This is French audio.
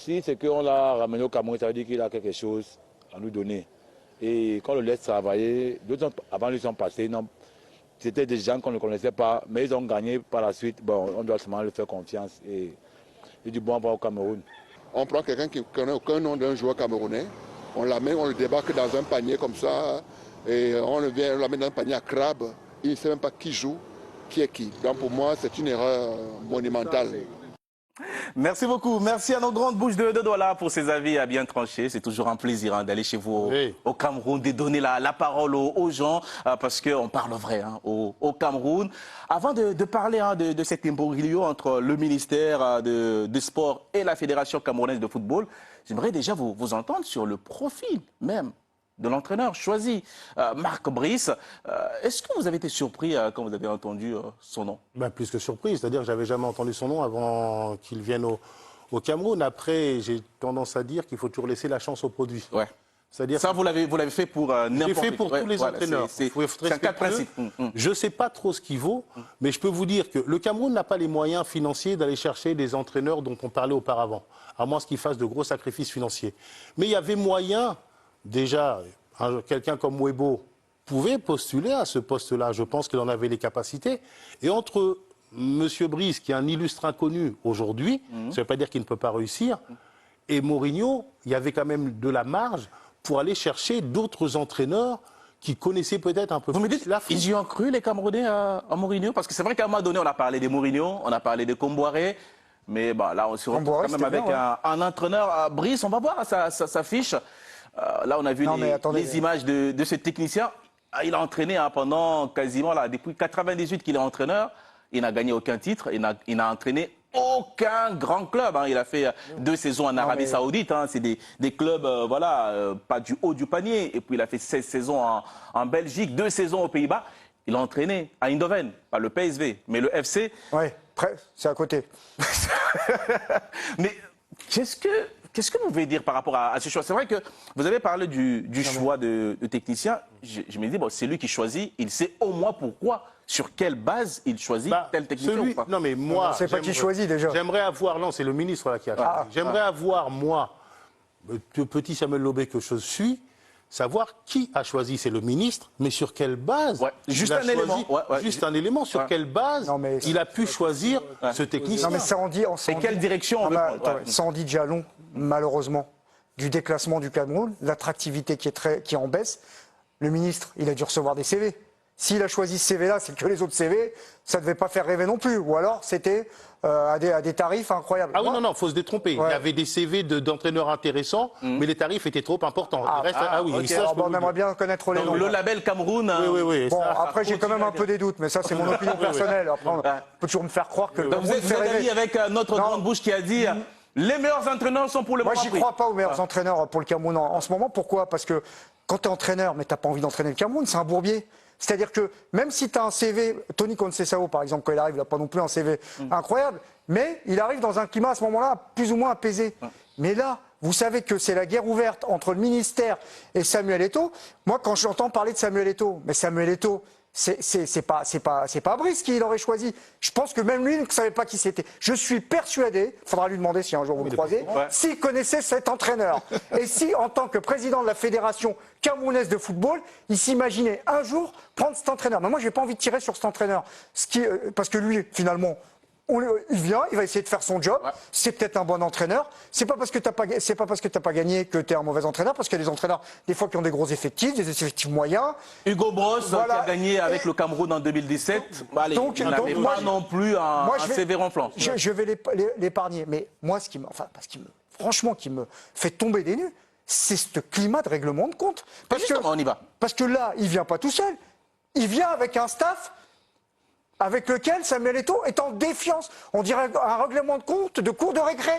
Si c'est qu'on l'a ramené au Cameroun, ça veut dire qu'il a quelque chose à nous donner. Et quand on le laisse travailler, 2 ans avant ils sont passés, c'était des gens qu'on ne connaissait pas, mais ils ont gagné par la suite. Bon, on doit seulement leur faire confiance et du bon avoir au Cameroun. On prend quelqu'un qui ne connaît aucun nom d'un joueur camerounais, on l'amène, on le débarque dans un panier comme ça, et on l'amène dans un panier à crabe, il ne sait même pas qui joue, qui est qui. Donc pour moi, c'est une erreur monumentale. Merci beaucoup. Merci à nos grandes bouches de Douala pour ces avis à bien trancher. C'est toujours un plaisir d'aller chez vous au Cameroun, de donner la parole aux gens, parce qu'on parle vrai au Cameroun. Avant de parler de cet imbroglio entre le ministère des Sports et la Fédération camerounaise de football, j'aimerais déjà vous entendre sur le profil même de l'entraîneur choisi, Marc Brice. Est-ce que vous avez été surpris quand vous avez entendu son nom? Plus que surpris, c'est-à-dire que je n'avais jamais entendu son nom avant qu'il vienne au Cameroun. Après, j'ai tendance à dire qu'il faut toujours laisser la chance au produit. Ouais. C'est-à-dire ça, vous l'avez fait pour n'importe qui. J'ai fait pour tous les entraîneurs. C'est un cas de principe. Je ne sais pas trop ce qu'il vaut, mais je peux vous dire que le Cameroun n'a pas les moyens financiers d'aller chercher des entraîneurs dont on parlait auparavant, à moins qu'ils fassent de gros sacrifices financiers. Mais il y avait moyen. Déjà, quelqu'un comme Webo pouvait postuler à ce poste-là. Je pense qu'il en avait les capacités. Et entre M. Brice, qui est un illustre inconnu aujourd'hui, ça ne veut pas dire qu'il ne peut pas réussir, et Mourinho, il y avait quand même de la marge pour aller chercher d'autres entraîneurs qui connaissaient peut-être un peu plus la foot. Ils y ont cru, les Camerounais, à Mourinho? Parce que c'est vrai qu'à un moment donné, on a parlé de Mourinho, on a parlé de Comboiré. Mais là, on se retrouve quand même avec un entraîneur. Brice, on va voir sa fiche. Là, on a vu les images de ce technicien. Il a entraîné pendant quasiment, depuis 98 qu'il est entraîneur. Il n'a gagné aucun titre. Il n'a entraîné aucun grand club. Il a fait 2 saisons en Arabie Saoudite. C'est des clubs, pas du haut du panier. Et puis, il a fait 16 saisons en Belgique, 2 saisons aux Pays-Bas. Il a entraîné à Eindhoven, pas le PSV, mais le FC. Oui, c'est à côté. Mais qu'est-ce que vous pouvez dire par rapport à ce choix? C'est vrai que vous avez parlé du choix de technicien. Je me dis, c'est lui qui choisit. Il sait au moins pourquoi, sur quelle base il choisit tel technicien ou pas. Non, mais moi, c'est pas qui choisit déjà. J'aimerais avoir, non, c'est le ministre là qui a choisi. J'aimerais avoir, moi, le petit Samuel Lobé que je suis, savoir qui a choisi, c'est le ministre, mais sur quelle base juste un élément. Juste un élément, sur quelle base il a pu choisir ce technicien. Non, mais ça en dit... Et quelle direction on veut prendre. Ça en dit déjà long, malheureusement, du déclassement du Cameroun, l'attractivité qui est en baisse. Le ministre, il a dû recevoir des CV. S'il a choisi ce CV-là, c'est que les autres CV, ça ne devait pas faire rêver non plus. Ou alors, c'était à des tarifs incroyables. Ah oui, non, il faut se détromper. Il y avait des CV d'entraîneurs intéressants, mais les tarifs étaient trop importants. On aimerait bien connaître les noms. Le label Cameroun... Oui. Bon, après, j'ai quand même un peu des doutes, mais ça, c'est mon opinion personnelle. Après, on peut toujours me faire croire que... Donc vous êtes d'avis avec notre grande bouche qui a dit... Les meilleurs entraîneurs sont pour le moment. Moi, j'y crois pas aux meilleurs entraîneurs pour le Cameroun en ce moment. Pourquoi? Parce que quand tu es entraîneur, mais tu n'as pas envie d'entraîner le Cameroun, c'est un bourbier. C'est-à-dire que même si tu as un CV, Tony Conceição par exemple, quand il arrive, il n'a pas non plus un CV incroyable, mais il arrive dans un climat à ce moment-là plus ou moins apaisé. Mais là, vous savez que c'est la guerre ouverte entre le ministère et Samuel Eto'o. Moi, quand j'entends parler de Samuel Eto'o, mais Samuel Eto'o, c'est pas Brice qui l'aurait choisi. Je pense que même lui ne savait pas qui c'était. Je suis persuadé, il faudra lui demander si un jour vous le croisez, s'il connaissait cet entraîneur. Et si, en tant que président de la Fédération camerounaise de football, il s'imaginait un jour prendre cet entraîneur. Mais moi, je n'ai pas envie de tirer sur cet entraîneur. Parce que lui, finalement, il vient, il va essayer de faire son job. C'est peut-être un bon entraîneur. C'est pas parce que t'as pas gagné que tu es un mauvais entraîneur, parce qu'il y a des entraîneurs des fois qui ont des gros effectifs, des effectifs moyens. Hugo Bross qui a gagné avec le Cameroun en 2017. Il n'avait pas non plus un CV ronflant. Je vais l'épargner, mais moi franchement, qui me fait tomber des nues, c'est ce climat de règlement de compte. On y va. Parce que là, il vient pas tout seul. Il vient avec un staff avec lequel Samuel Eto'o est en défiance. On dirait un règlement de compte de cours de récré.